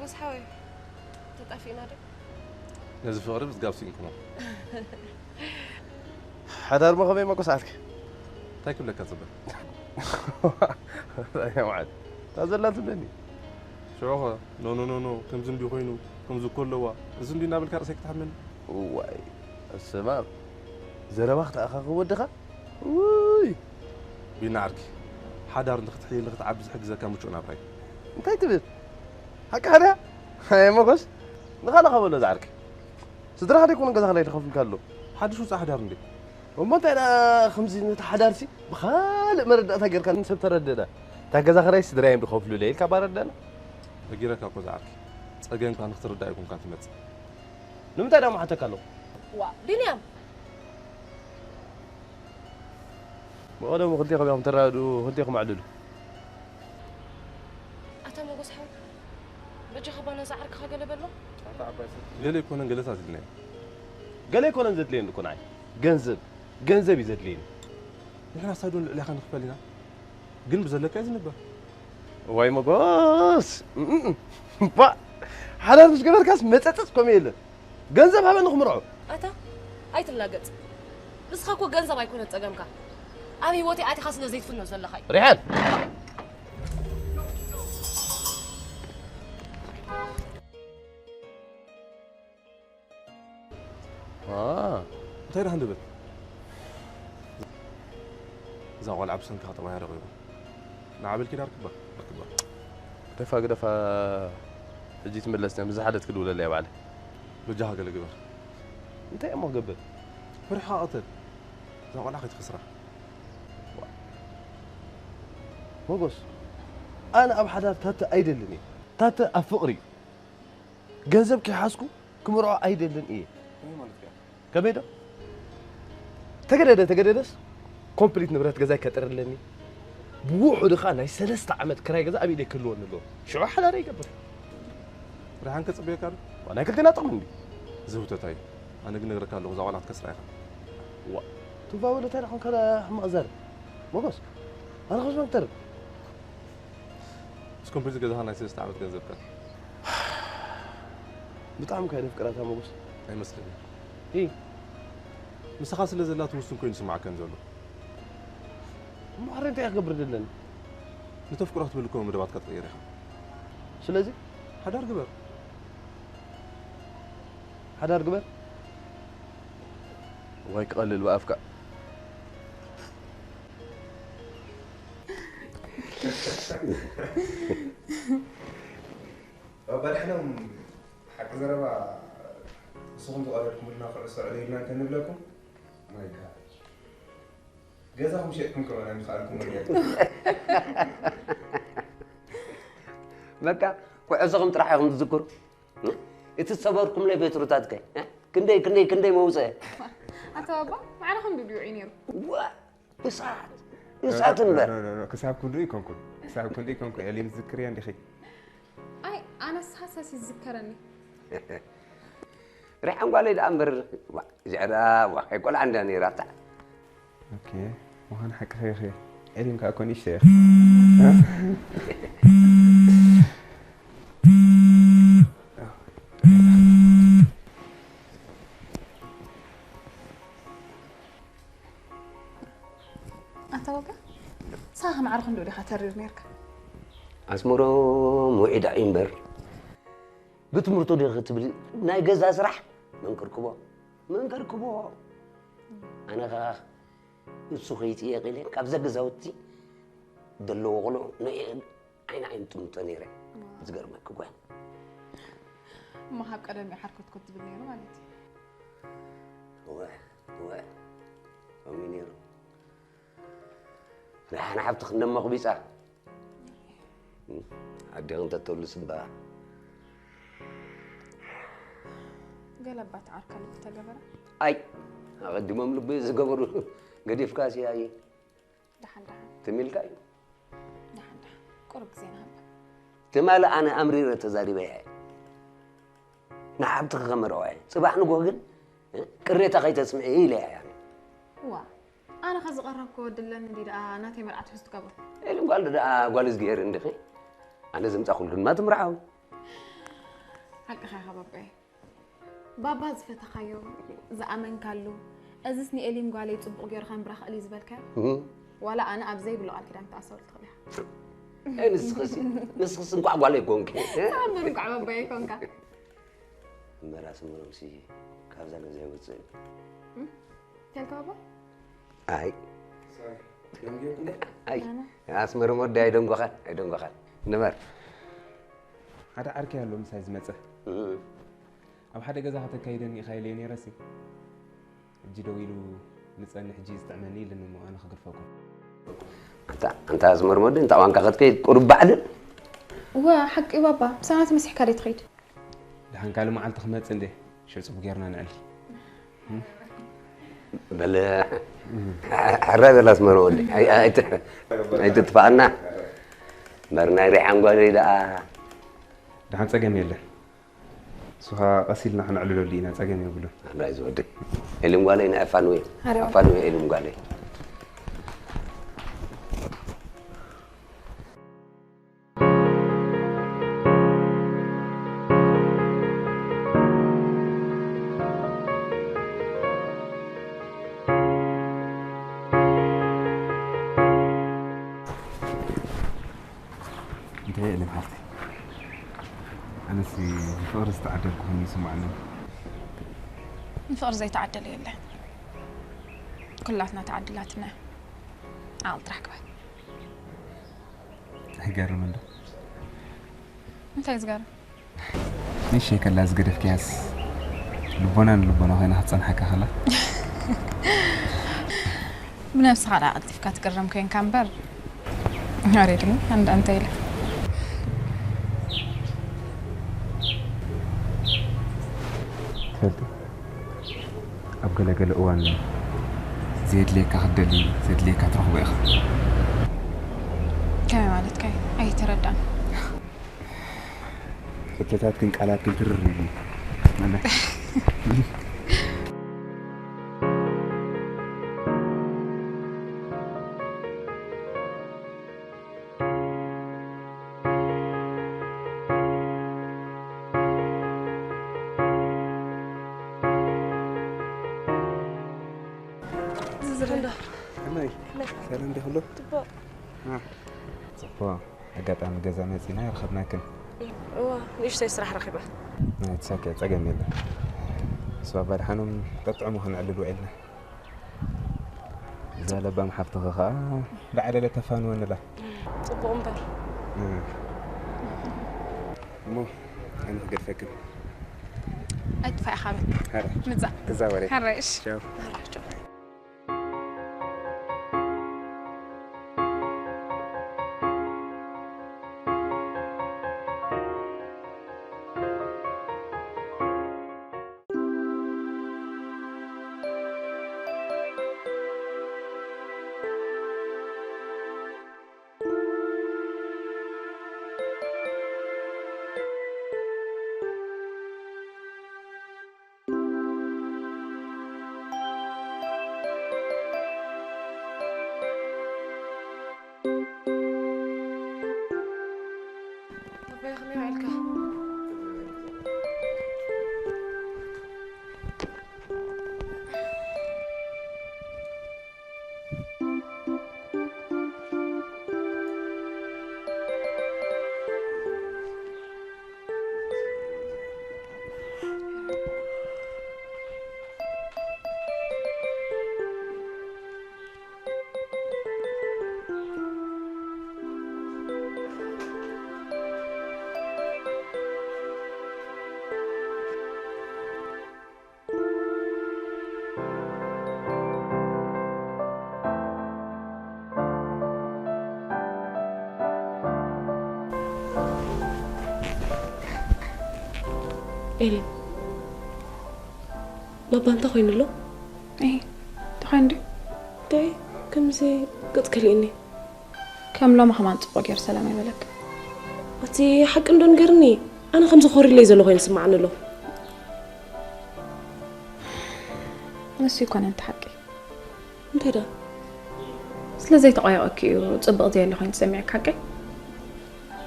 بس حاوي تطفينا ده نزل في قريب تقابسين كمان حدار ما خبي ما كسعتك تاكل لك كذب يا وعد تازلات مني شو هو نو كم زندي خوينو كم زو كله زندي نابل كرسك تحمل واي السبب زرا وقت اخاك ودخه وي بينارك حدار نختحي نختعب زحق زكا مشو نابري انت تبت حق هذا هاي مقص نخاله خبله زعرك صدرها يكون قزا خليه تخوف كالو حد شو صح دار ندي وما انت انا 50 حدارسي بخالق مردات غير كان نسب تردده تا قزا خري صدرايم بخوف له ليل كباردنا غيرك اكو زعرك صقين كان تردا يكون كانت مت نمتا دام حتى كالو وا بنيام ولا مخديكم يوم ترادو خديكم معدل أتا مقص حاوي بجي خبانا زعرك خاقل بلو ليه يكون جلسات لنا قال يكون نزلت لين يكون عاي جنزب يزت لين احنا صايدون اللي خلينا نخفى لنا قل بزلك عايز نبا واي مقص با حدا مش قبل كاس متتت كوميله ገንዘብ هبن نخمرعو أتا أي تلاقت بس خاكو جنزة ما يكون تجمعك أبي وتي أتي خاص نزيد في النص ولا خاي ريحان انتي راه ندبت زاغول عبسن كاطا ما يرغب نعبل كده ركبه دفا دفا جيت ملسنا مزحدت كل ولا لا بعد وجهها قال قبر انت ما قبل فرحة قتل زاغول اخذ خسره مقص انا اب حدا تاتا ايدلني تاتا افقري ገንዘብ كيحاسكو كمرعو ايدلن ايه كميدا تقددس كومبليت نبرت غزا كترلني بوحو دخا ناي 3 عمت كراي غزا ابي دي كلون له شو حدا ري قبل ريحان كصبيه كار وانا قلت لنا طمني زوتتاي انا قلنا نغرك له زاغول كسر ايها وا تفاول تاع هون كذا مأزر مقص انا خش نتر بس كومبليت غزا ناي 3 عمت غنزب كان بطعم كاين فكرتها مقص اي مسلم ايه مسخاس اللي زلات وسن كوين سمع كان زلو ما عرفت يا قبر دلن نتفكروا تقول لكم مدبات كتغير سلازي حدار قبر حدار قبر وهيك قلل وقفك برحنا حق زربا صوم تقاربكم لنا خلص علينا كان نبلكم ما يكاد جزاهم شيءكم كمان نخالكم وياكم بقى وعزكم تراحكم تذكروا يتصبركم لي بيت روتاتك كندي موسى أتابع معنا خم بيبيعين يرو يساعد نبر لا كسابكم ريكم اللي متذكرين عندي خي أي أنا حاسس يتذكرني ريحان قال لي أمر جرا ويقول عندنا راتع اوكي وهنا حق خير علم كأكون يشتيخ أتابع ساهم عارفين دوري خطر ميرك أسمرو موعد عمبر بتمرتو دي غتبلي ناي جزا سرح من كركبو أنا خا السخيتي يا غيلي كابزا جزاوتي دلو غلو عين تمتنيرة زغر ما كوان ما هاب قدامي حركة كنت بالنيرو مالتي هو أمينيرو لا أنا حبت خدم مخبيسة عدي أنت تقول سبا قلبت عركة اللي تجبرة أي أقدم مملو زغبرو قديف كاسي أي دحن تميل قرب زين هب تمال أنا أمري تزاري بيها نعم تغمر واي صباح نقول كريت أخي تسمعي لي يعني وا أنا خز قرب كود اللي ندير أنا تمر أتحس تقبل اللي قال زغير عندك أنا زمت أقول ما تمرعوا حق خي حبابي بابا زفت خيو زأمن كلو أزسني إليم قالي تبقى غير خان برخ أليز بالك ولا أنا أبزي بلو على كده أنت أصور تخليها نسخس نقع قالي كونك تعمل نقع بابا كونك مراس مرمسي كابزا زي وتصير تلك بابا أي أسمر مود أي دون قخان نمر هذا أركي هلو مسايز متى أب حدا جزا حتى كيدني خيليني راسي جدويلو نسألني حجي استعملني لأنه أنا خقر فوقهم أنت أسمر مود أنت وانك قد كيد قرب بعد وحق بابا سنة مسح كاري تخيد لحن قالوا معال تخمات سندي شو صبح غيرنا نعلي بل حراد الأسمر مود أي تتفقنا مرنا ريحان قالي ده لحن تساقم يلا سوها غسيلنا حن عللو لينا تساقم يقولوا لا يزودي اللي مقالينا أفانوي اللي مقالي ايه اللي محفتي انا سي فقر استعدل كوني سمعنا الفقر زي تعدل يلا كلاتنا تعدلاتنا عاود ترحكبها هيقرر من ده انت يزقر ليش هيك اللي ازقر في كياس لبنا هنا هتصنحك هلا بنفس حالة أكتف كاتقرم كين كامبر أريدني عند أنتيله فهمتي أبقى لك الأوان زيد ليك هدلي زيد ليك هتروح بأخر كم مالت كي أي تردان فتلتات كنك على كنت الرّيبي أنا سلام دي خلو طبا صفا أقعد عم جزا مزينا يرخبناكن ليش تيسرح رخبة ما يتساكي تساقن يلا سوا بارحانهم تطعموا هنعللوا إلنا إذا لبا محفتها خا بعد لا تفانوا ولا لا طبا أمبر مو أنا أقدر فكر أدفع خابت هلا نتزا تزاوري هرش شو إيه بابا أنت خوين له؟ إيه تخيندي تاي كم زي قد كليني كم لو ما خمان تبغى غير سلام يبلك أتي حق إندون قرني أنا خمسة خوري اللي زلوا خوين سمعنا له بس يكون أنت حقي أنت ده سلا زي تغيرك وتصبغ زي اللي خوين تسمعك حقي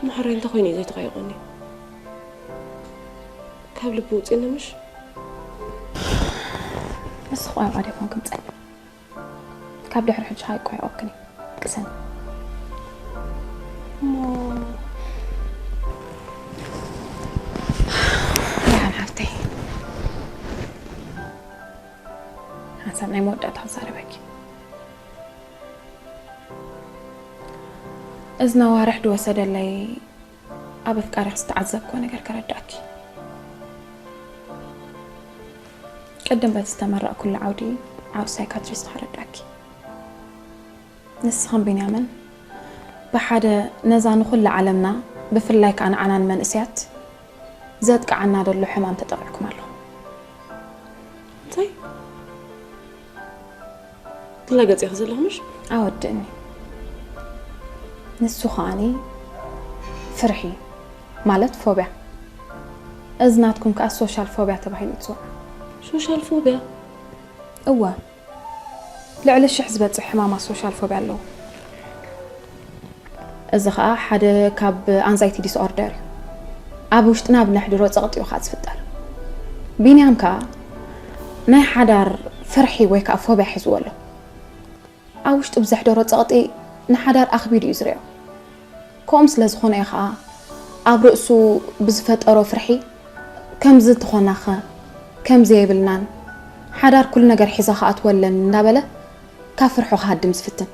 ما حري أنت خويني زي تغيرني كابل بوت إنه مش بس خويا عادي يكون كم تسأل كابل حرحج هاي كوي أوكني كسن يا حبيبتي حسبني مودة تحصل بك إذن وارح دو سد اللي أبث كارخ استعذب كونه غير كرداكي قدم بتستمر كل عودي عاو سايكاتريست حرداكي نسخن بنيامن بحدا نزان كل عالمنا بفلايك أنا عنان من إسيات زادك عنا دلو حمان تطبعكم الله طيب تلاقيت يخزل لهمش أودني نسو خاني فرحي مالت فوبيا أزناتكم كالسوشيال فوبيا تبعي لتسوع سوشيال فوبيا أوه لعلش حزبت حمامة سوشيال فوبيا له إذا خا حدا كاب أنزايتي ديس أوردر أبوش تناب نحضروا تغطي وخاص فتر بينيام كا ناي حدار فرحي ويك فوبيا حزوله أوش تبزح دورو تغطي نحضر أخبير يزريو كوم سلازخون إخاء أبرأسو بزفترو فرحي كم زد خناخة كم زي بلنان حدار كل نجار حزاخة أتولى نابلة كافرحو خادم زفتن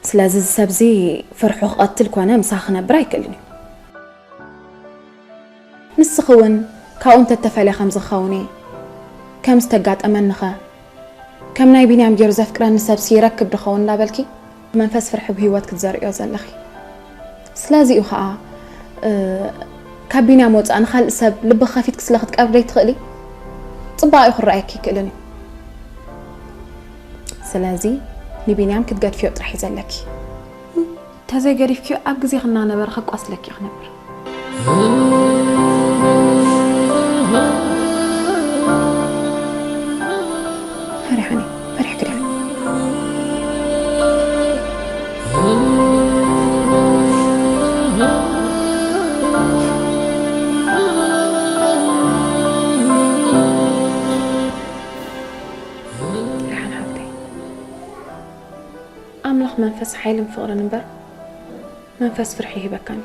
سلازز سبزي فرحو قتلك وانا مساخنة برايكلني نسخون كاون تتفعلي خمس خوني كم استقعت أمنخة كم نايبيني عم جيرو زفكران نسبسي يركب دخون لا بلكي منفس فرح بهيواتك تزارقيو زلخي سلازي أخا كابيني عموت أنا خال سب لب خافيت كسلخت قبلي تخلي طبعا أخر رأيك كلني سلازي نبيني عم كتقاد فيو طرح يزلكي تازي قريف كيو أبقزي خلنا نبر خاكو أصلك يا خنبر فرحاني فرح كده رحان حبتي أملخ منفس حيل مفقر نبر منفس فرحي هبكاني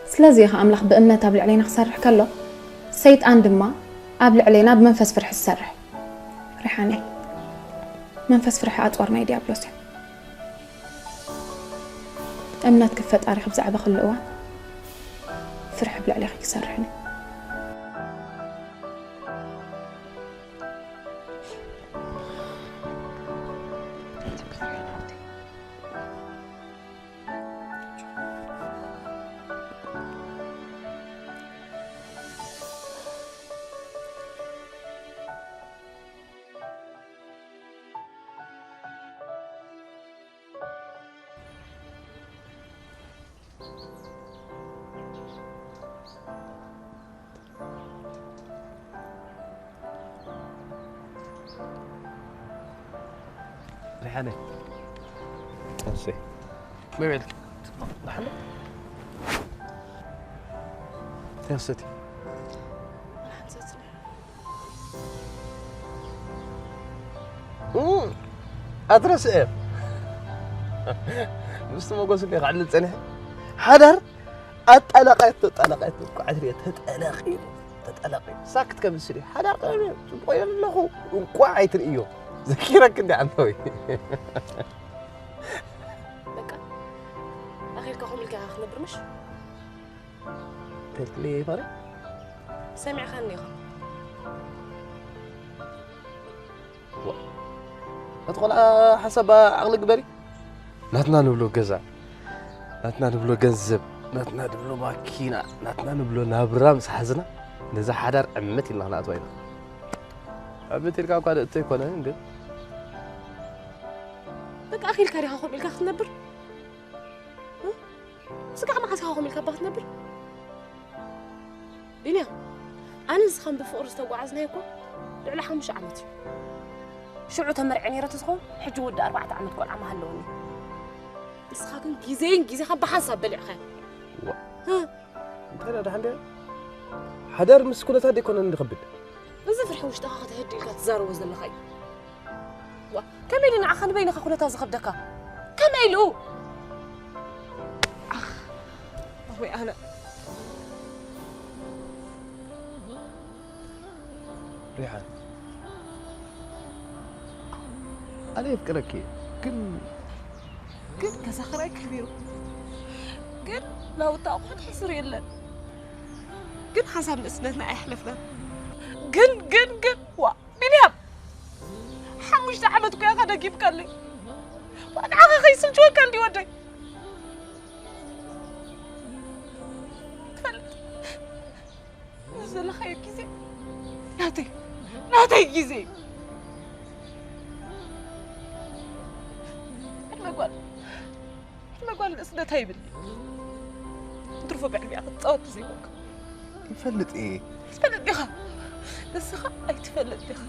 سلازي ها أملخ بأمنا تابل علينا خسرح كله سيد أندما قابل علينا بمنفس فرح السرح ريحاني منفس فرح أطور ما يدي أبلوسي أمنا تكفت أريخ بزعبة خلقوان فرح بلا عليك يسرحني ريحانة أنسي ما بعد ريحانة يا ستي أدرس إيه بس ما قصدك يا خالد سنة حدر أتألقيت قعدري تتألقي ساكت كم سري حدر قريب تقول له وقعت الإيو ذكرك إني عنوي بقى أخير كهم لك أخنا برمش تكلي فرق سامع خاني خا أدخل حسب عقلك بري ناتنا نبلو جزع ناتنا نبلو جنزب ناتنا نبلو ماكينة ناتنا نبلو نابرامس حزنا نزا حدر عمتي الله لا أتوينا عمتي لك أقعد أتيكونا عندي بقى أخير كاري خاهم لك أخنا بر سكع ما خاهم لك أخنا بر دنيا أنا زخم بفقر استوعزنا يكون لعلى حمش عمتي شعو تمرعني رتسخون حج ود 4 عمت قول عم هلوني بس خاكن جيزين خب حسب بلعخه ها انت هذا عندي حدر مسكونه هذه كنا نخبد بس فرح وش تاخذ هدي لك تزارو وزن الخي كملين عخن بين خولة تزخبدك كملوا هو انا ريحان أنا أفكرك كن كسخرة كبير كن لو تأخذ حصر يلا كن حسب مسنتنا إحلفنا كن وا بنيام حمش تعمدك يا غدا كيف قال لي وأنا عاقل خيسم شو كان لي ودي تفلت نزل خير كيزي ناتي كيزي ما قال اسمه تايبل ترفع بعلمي أخذ صوت زي بوك يفلت إيه؟ تفلت بيخا بس خا أي تفلت بيخا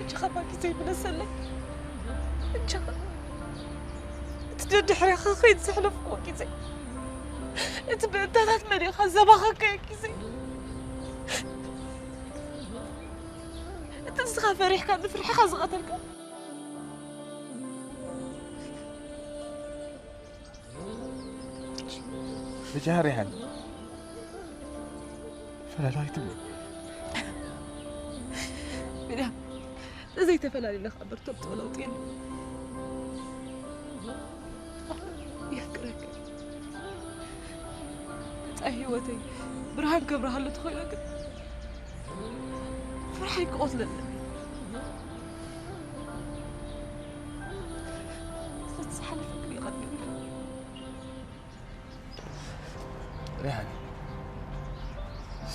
انت خباكي زي من السلة انت خا تجد حريخ خيد سحلف وكي زي انت بنتات مريخة زباخة كي زي تنسخ فريح كان فرحي خاز قتلك بجاه ريحان فلا لا يتم بلا زي تفلالي لك خبرت ولو طين يذكرك هيوتي برهان كبرها اللي تخيلك فرحي قتلنا تسحل فكري قدمي ريحان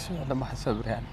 شو لما حسب ريحان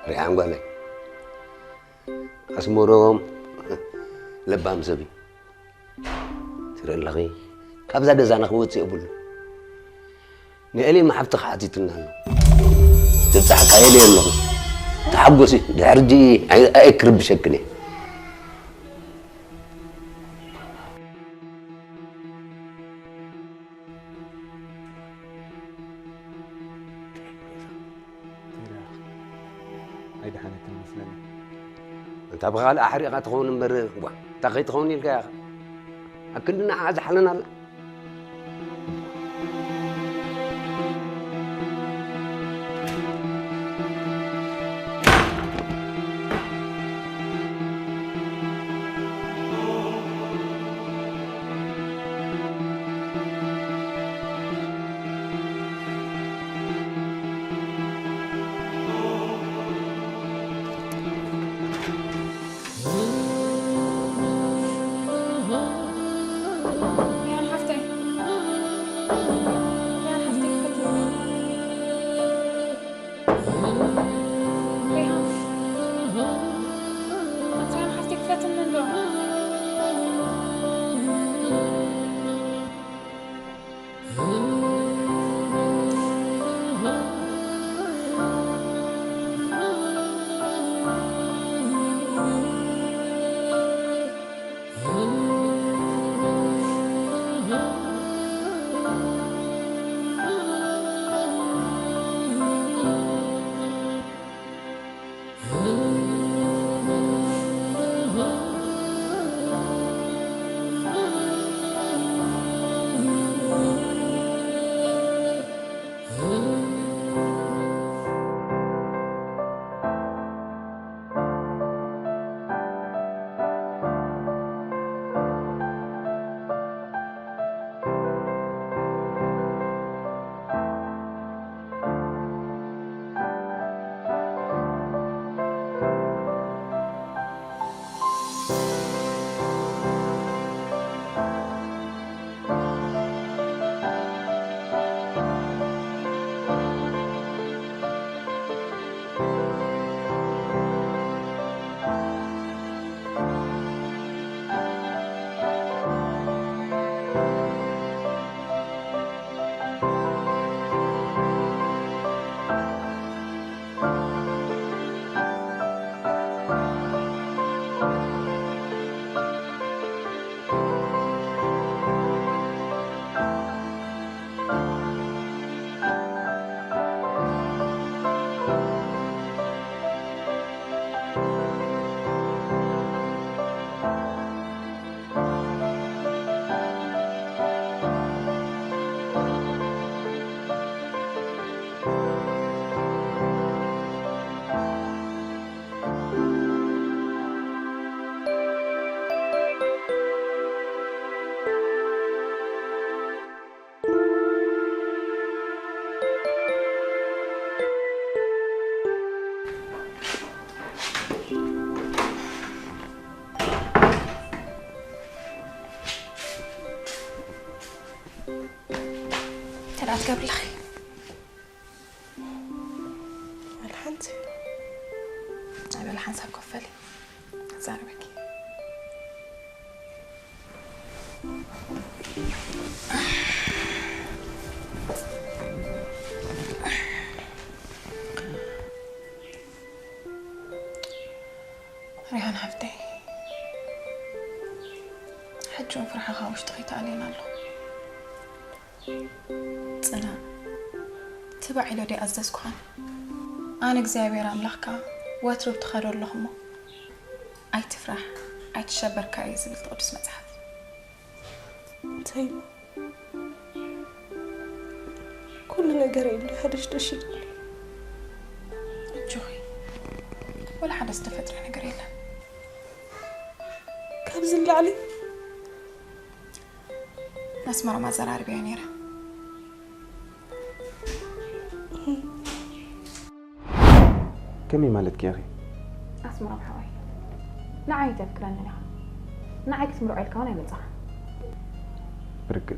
ريحان قال أسمورهم لبام سبي ترى لغي كابزا دزانا خوتي أبوله نقلي ما حبت خاتيتنا له تفتح كايلي له تحبسي دارجي أكرب بشكله هيدا حنك المسلمة أنت أبغى الأحرقة تخون مر تقي تخوني الكاغ أكلنا عاز حلنا لا تلعت قبل الخير الحنتي أنا الحنسة كفلي زاربك ريحان حفتي حجون فرحة خاوش تخيت علينا له صنا تبعي لو دي أزدسكوان أنا እግዚአብሔር أملاحك واترب تخرر لهم أي تفرح أي تشبر كاي زبل تقدس متحف طيب كل ነገር اللي هدش تشيل جوي ولا حدا استفدر ነገር የለም كابز اللي علي نسمر ما زرار بيانيرا كمي مالتك يا أخي أسمر بحواي نعي تفكرني لها نعي تمرق على الكون يمزح بركز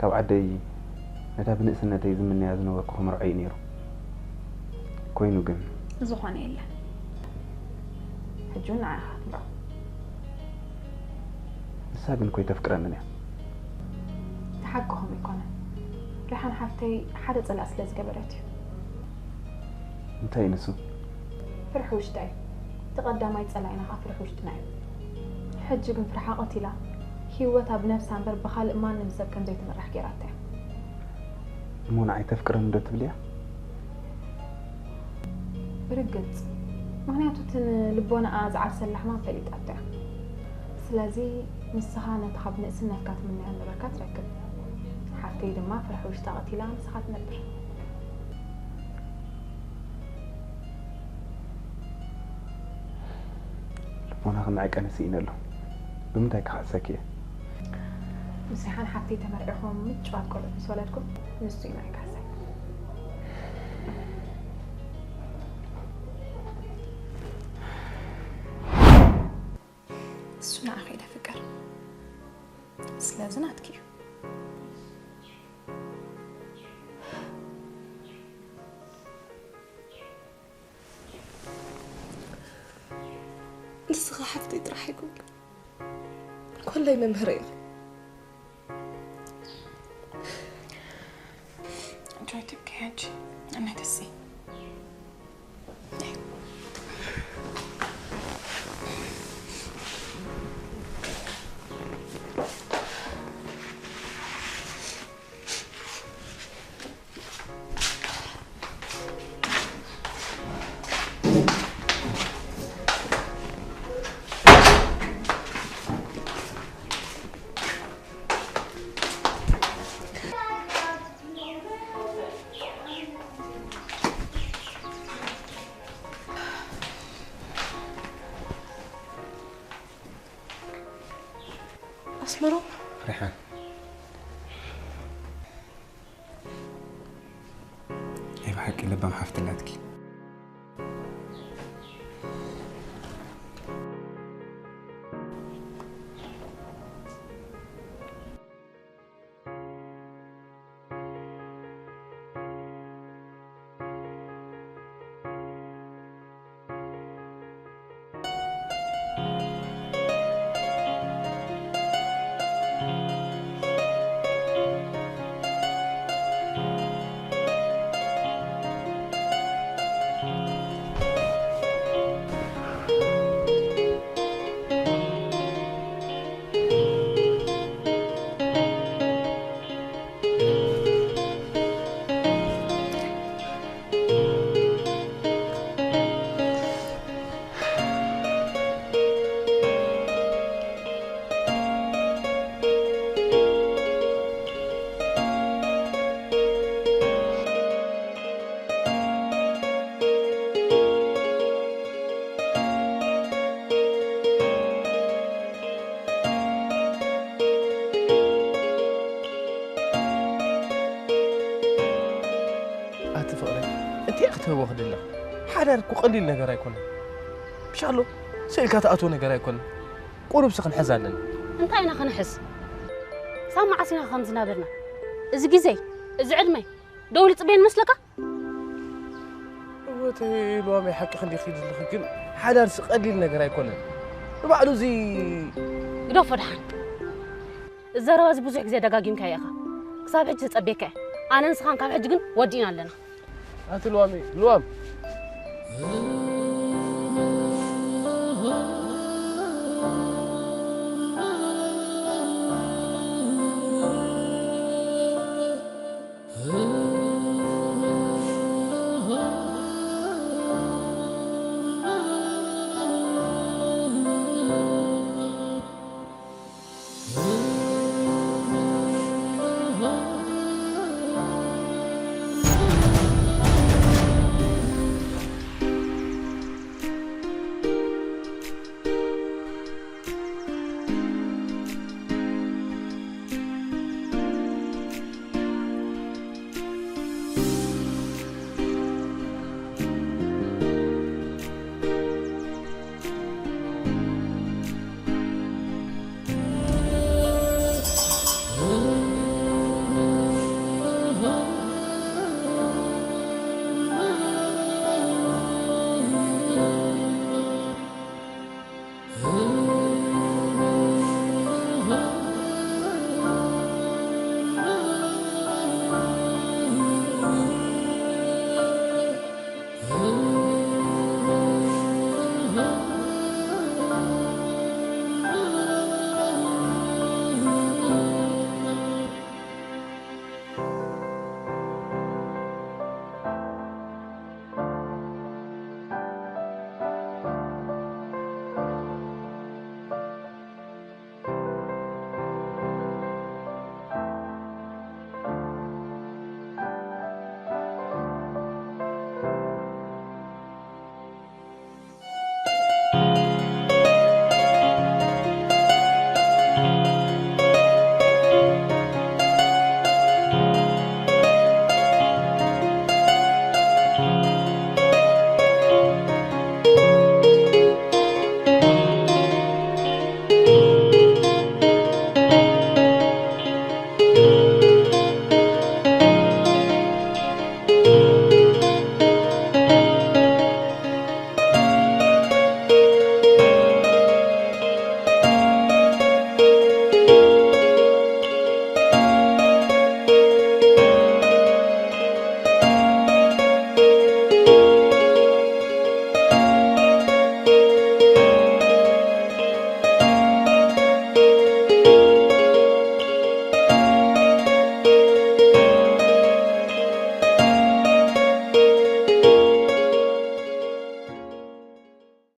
كاب عدي نتا بنقسنا تيزم من يازنو وكو مرعي نيرو كوينو جن زخاني إلا حجون نعي خاطبه ساقن كوي تفكرنا لها تحقهم يكون ريحان حفتي حدا طلع سلاز قبرتي انتي نسو فرحوش داي تقدم يتصلعنا فرحوش تنايم حج بن فرحة قتيلة هيوتها بنفسها انبر بخالق ما نمسك كم زي تمرح كيراتها مو نعي تفكرن ندو تبليها برقت معناته تن لبونا أزعر سلح ما فليت أبتها سلازي مسخانة تخب نقسنا فكات مني أنا بركات ركب حفتي دما فرحوش تقتيلة مسخات نبر وانا غمعك أنا سينا له بمتى كحسك إيه مسيحان حفتي تمرقهم متشوات كله بس ولدكم نسوي معك حسك السنة أخيرا فكر سلازنات كيف نسخة حفتي تضحكوا كل يوم مهرية جاي تبكي هاجي أنا تسي أسمرو ريحان ايه بحكي لبا محفتلاتكي أتفقري أنت أختها واخد الله حدارك وقليل نجار يكون إن شاء الله سيلك تأتو نجار يكون قرب سخن حزاننا أنت أين خنحس سامع عسينا خمس نابرنا إذا جزي إذا علمي دولة بين مسلكة وتي لو ما يحكي خلي خيد لكن حدار قليل نجار يكون بعده زي قدو فرحان الزرواز بزح زي دقاقيم كايخا كساب حج تصبيك أنا نسخان كاب حج ودينا لنا هات الوامي الوام